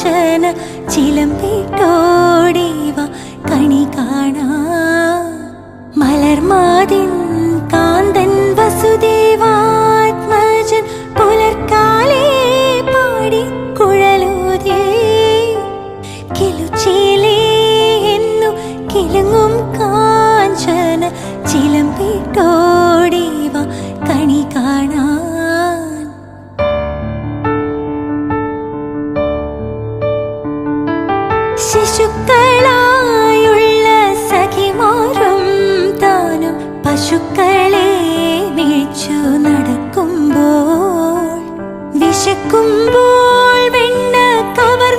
കാഞ്ചന ചിലമ്പിട്ടോടിവ കണി കാണാ മലർമാതിൻ കാന്തൻ വസുദേവാത്മജൻ പുലർക്കാലേ പാടി കുഴലൂതേ കിലുച്ചിലേ എന്നു കിലുങ്ങും കാഞ്ചന ചിലമ്പിട്ടോടിവ കണി കാണാൻ ശിശുക്കള